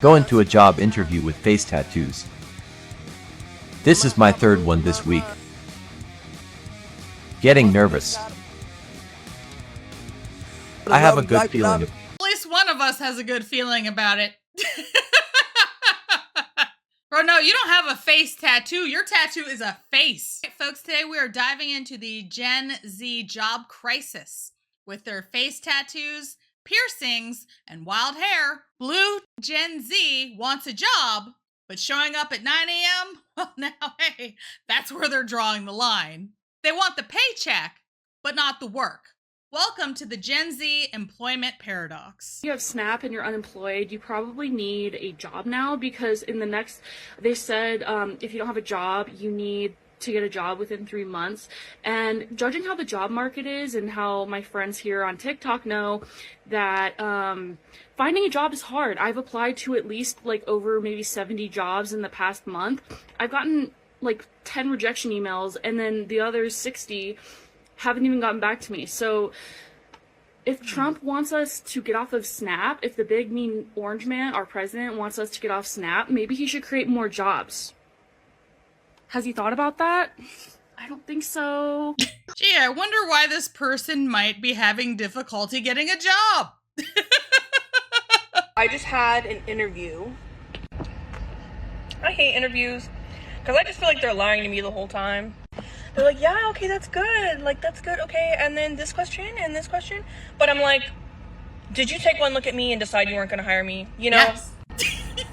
Going to a job interview with face tattoos. This is my third one this week. Getting nervous. I have a good feeling. At least one of us has a good feeling about it. Bro, no, you don't have a face tattoo. Your tattoo is a face. Right, folks, today we are diving into the Gen Z job crisis. With their face tattoos, piercings, and wild hair, Blue Gen Z wants a job, but showing up at 9 a.m., well, now, hey, that's where they're drawing the line. They want the paycheck, but not the work. Welcome to the Gen Z employment paradox. You have SNAP and you're unemployed, you probably need a job now because they said if you don't have a job, you need to get a job within 3 months. And judging how the job market is and how my friends here on TikTok know that finding a job is hard. I've applied to at least over maybe 70 jobs in the past month. I've gotten 10 rejection emails, and then the other 60 haven't even gotten back to me. So if Trump wants us to get off of SNAP, if the big mean orange man, our president, wants us to get off SNAP, maybe he should create more jobs. Has he thought about that? I don't think so. Gee, I wonder why this person might be having difficulty getting a job. I just had an interview. I hate interviews because I just feel like they're lying to me the whole time. They're like, yeah, okay, that's good. That's good, okay. And then this question and this question. But I'm like, did you take one look at me and decide you weren't going to hire me? You know? Yes.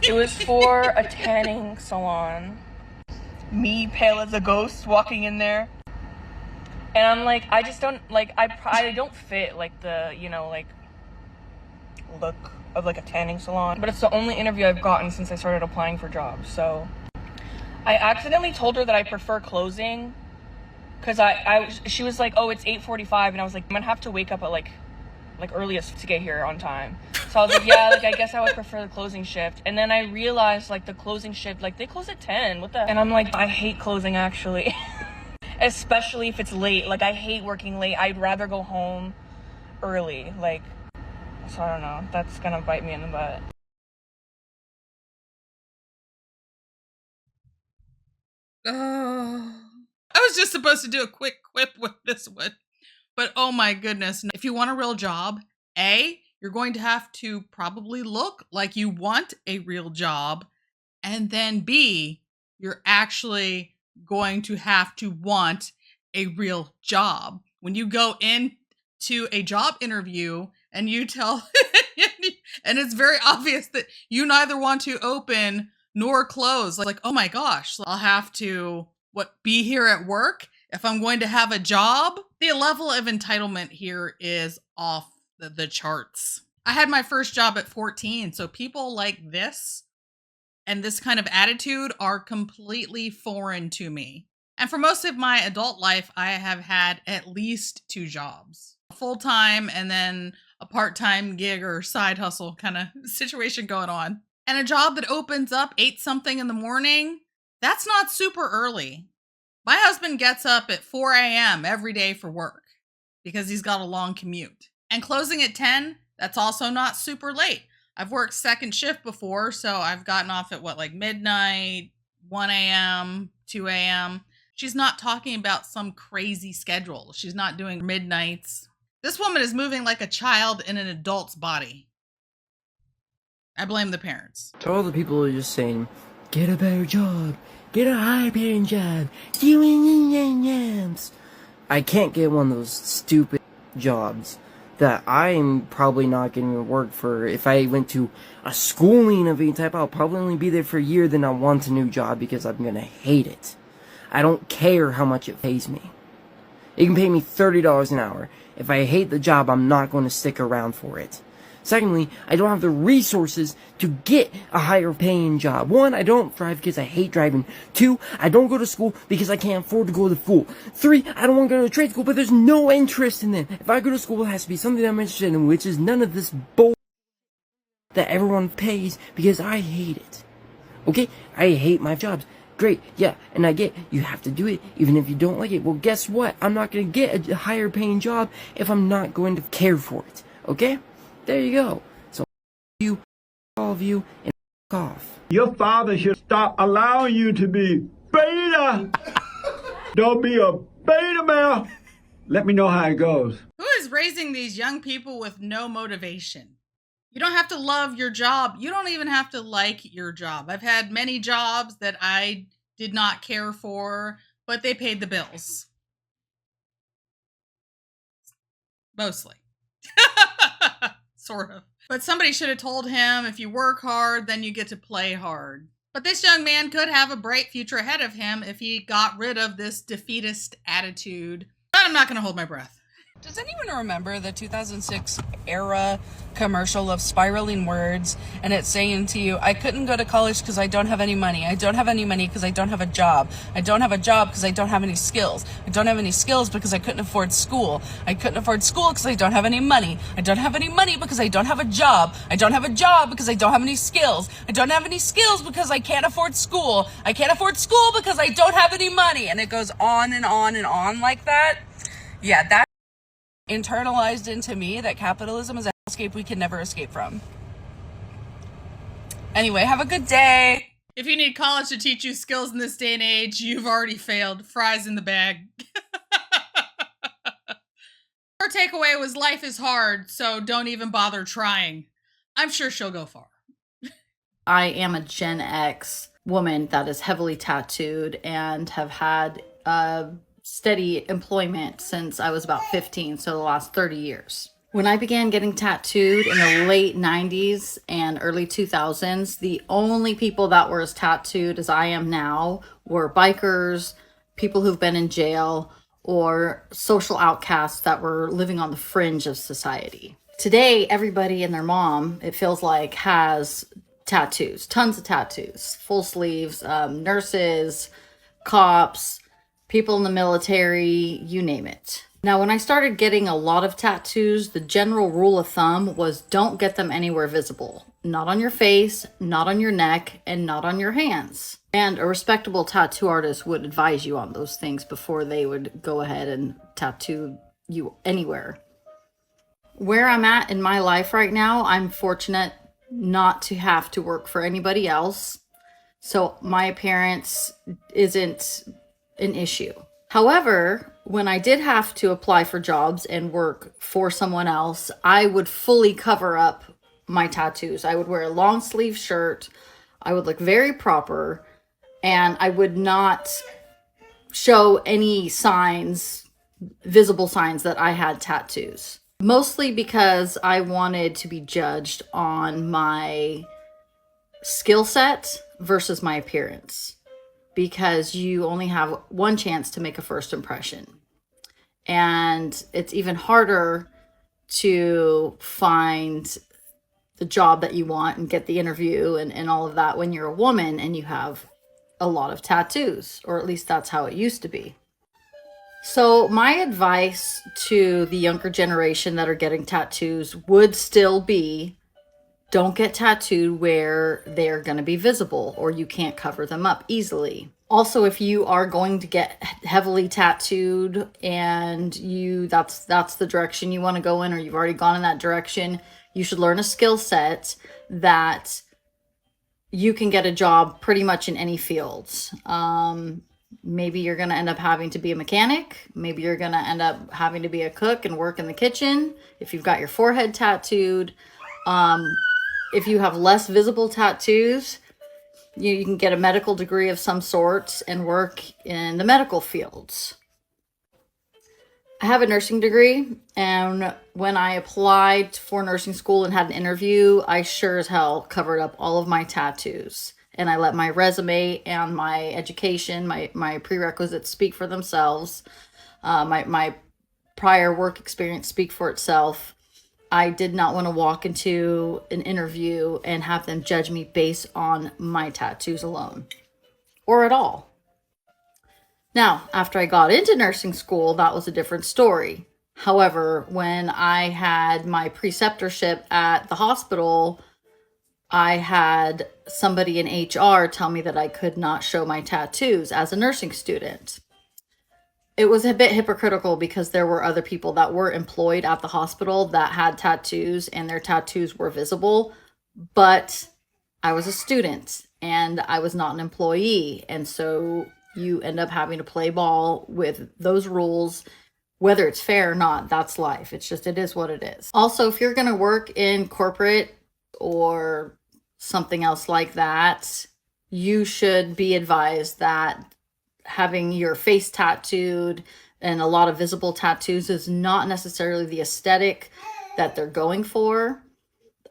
It was for a tanning salon. Me, pale as a ghost, walking in there. And I'm like, I just don't, I don't fit, the, look of, a tanning salon. But it's the only interview I've gotten since I started applying for jobs, so. I accidentally told her that I prefer closing. Because she was like, oh, it's 8:45, and I was like, I'm gonna have to wake up at earliest to get here on time. So I was like, yeah, I guess I would prefer the closing shift. And then I realized, the closing shift, they close at 10, what the? And I'm like, I hate closing, actually. Especially if it's late. I hate working late. I'd rather go home early, so I don't know. That's gonna bite me in the butt. I was just supposed to do a quick quip with this one. But oh my goodness. If you want a real job, A, you're going to have to probably look like you want a real job. And then B, you're actually going to have to want a real job. When you go into a job interview and you tell, and it's very obvious that you neither want to open nor close. Oh my gosh, I'll have to be here at work if I'm going to have a job. The level of entitlement here is off the charts. I had my first job at 14, so people like this and this kind of attitude are completely foreign to me. And for most of my adult life, I have had at least 2 jobs. Full-time and then a part-time gig or side hustle kind of situation going on. And a job that opens up 8-something in the morning, that's not super early. My husband gets up at 4 a.m. every day for work because he's got a long commute. And closing at 10, that's also not super late. I've worked second shift before, so I've gotten off at midnight, 1 a.m., 2 a.m. She's not talking about some crazy schedule. She's not doing midnights. This woman is moving like a child in an adult's body. I blame the parents. To all the people who are just saying, get a better job, get a higher paying job, I can't get one of those stupid jobs that I'm probably not going to work for. If I went to a schooling of any type, I'll probably only be there for a year, then I'll want a new job because I'm going to hate it. I don't care how much it pays me. It can pay me $30 an hour. If I hate the job, I'm not going to stick around for it. Secondly, I don't have the resources to get a higher paying job. 1, I don't drive because I hate driving. 2, I don't go to school because I can't afford to go to school. 3, I don't want to go to trade school, but there's no interest in it. If I go to school, it has to be something that I'm interested in, which is none of this bull that everyone pays because I hate it. Okay? I hate my jobs. Great, yeah, and I get you have to do it even if you don't like it. Well, guess what? I'm not going to get a higher paying job if I'm not going to care for it. Okay? There you go. So, all of you, and off. Your father should stop allowing you to be beta. Don't be a beta male. Let me know how it goes. Who is raising these young people with no motivation? You don't have to love your job. You don't even have to like your job. I've had many jobs that I did not care for, but they paid the bills. Mostly. Sort of. But somebody should have told him, if you work hard, then you get to play hard. But this young man could have a bright future ahead of him if he got rid of this defeatist attitude. But I'm not going to hold my breath. Does anyone remember the 2006 era commercial of spiraling words and it's saying to you, I couldn't go to college because I don't have any money. I don't have any money because I don't have a job. I don't have a job because I don't have any skills. I don't have any skills because I couldn't afford school. I couldn't afford school because I don't have any money. I don't have any money because I don't have a job. I don't have a job because I don't have any skills. I don't have any skills because I can't afford school. I can't afford school because I don't have any money. And it goes on and on and on like that. Yeah, that internalized into me that capitalism is an escape we can never escape from. Anyway, have a good day. If you need college to teach you skills in this day and age, you've already failed. Fries in the bag. Her takeaway was life is hard, so don't even bother trying. I'm sure she'll go far. I am a Gen X woman that is heavily tattooed and have had steady employment since I was about 15, so the last 30 years. When I began getting tattooed in the late 90s and early 2000s, the only people that were as tattooed as I am now were bikers, people who've been in jail, or social outcasts that were living on the fringe of society. Today, everybody and their mom, it feels like, has tattoos, tons of tattoos, full sleeves, nurses, cops, people in the military, you name it. Now, when I started getting a lot of tattoos, the general rule of thumb was don't get them anywhere visible. Not on your face, not on your neck, and not on your hands. And a respectable tattoo artist would advise you on those things before they would go ahead and tattoo you anywhere. Where I'm at in my life right now, I'm fortunate not to have to work for anybody else. So my appearance isn't an issue. However, when I did have to apply for jobs and work for someone else, I would fully cover up my tattoos. I would wear a long sleeve shirt. I would look very proper, and I would not show any signs, visible signs that I had tattoos. Mostly because I wanted to be judged on my skill set versus my appearance. Because you only have one chance to make a first impression. And it's even harder to find the job that you want and get the interview and all of that when you're a woman and you have a lot of tattoos, or at least that's how it used to be. So my advice to the younger generation that are getting tattoos would still be, don't get tattooed where they're going to be visible or you can't cover them up easily. Also, if you are going to get heavily tattooed and that's the direction you want to go in, or you've already gone in that direction, you should learn a skill set that you can get a job pretty much in any fields. Maybe you're going to end up having to be a mechanic. Maybe you're going to end up having to be a cook and work in the kitchen. If you've got your forehead tattooed, if you have less visible tattoos, you can get a medical degree of some sort and work in the medical fields. I have a nursing degree, and when I applied for nursing school and had an interview, I sure as hell covered up all of my tattoos. And I let my resume and my education, my prerequisites speak for themselves. My prior work experience speak for itself. I did not want to walk into an interview and have them judge me based on my tattoos alone, or at all. Now, after I got into nursing school, that was a different story. However, when I had my preceptorship at the hospital, I had somebody in HR tell me that I could not show my tattoos as a nursing student. It was a bit hypocritical because there were other people that were employed at the hospital that had tattoos and their tattoos were visible, but I was a student and I was not an employee. And so you end up having to play ball with those rules, whether it's fair or not. That's life. It's just, it is what it is. Also, if you're going to work in corporate or something else like that, you should be advised that having your face tattooed and a lot of visible tattoos is not necessarily the aesthetic that they're going for.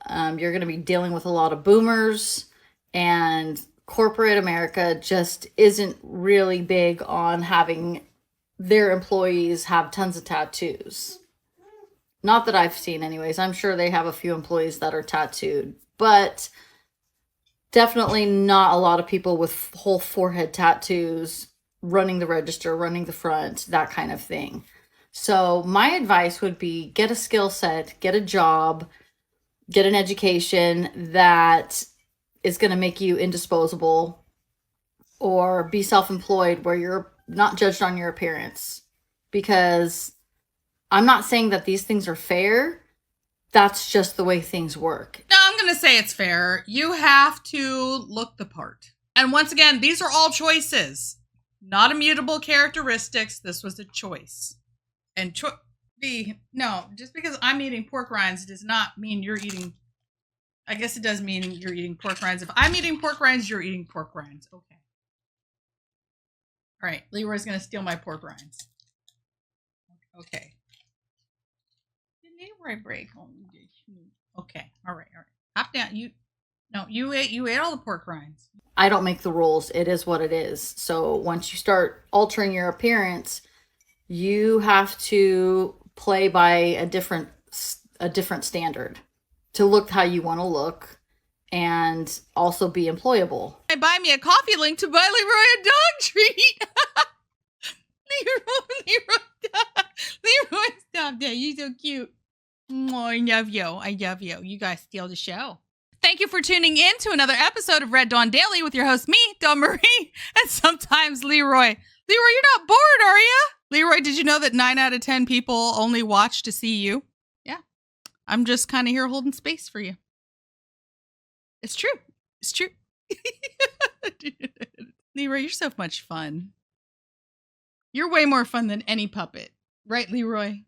You're going to be dealing with a lot of boomers, and corporate America just isn't really big on having their employees have tons of tattoos. Not that I've seen anyways. I'm sure they have a few employees that are tattooed, but definitely not a lot of people with whole forehead tattoos running the register, running the front, that kind of thing. So my advice would be get a skill set, get a job, get an education that is going to make you indisposable, or be self-employed where you're not judged on your appearance. Because I'm not saying that these things are fair. That's just the way things work. No, I'm going to say it's fair. You have to look the part. And once again, these are all choices, not immutable characteristics. This was a choice. And no, just because I'm eating pork rinds does not mean you're eating. I guess it does mean you're eating pork rinds. If I'm eating pork rinds, you're eating pork rinds. Okay. All right. Leroy's going to steal my pork rinds. Okay. Did Leroy break? Okay. All right. Hop down. You ate all the pork rinds. I don't make the rules. It is what it is. So once you start altering your appearance, you have to play by a different standard to look how you want to look and also be employable. Buy me a coffee link to buy Leroy a dog treat. Leroy, stop that. You're so cute. Oh, I love you. I love you. You guys steal the show. Thank you for tuning in to another episode of Red Dawn Daily with your host, me, Dawn Marie, and sometimes Leroy. Leroy, you're not bored, are you? Leroy, did you know that 9 out of 10 people only watch to see you? Yeah. I'm just kind of here holding space for you. It's true. It's true. Leroy, you're so much fun. You're way more fun than any puppet. Right, Leroy?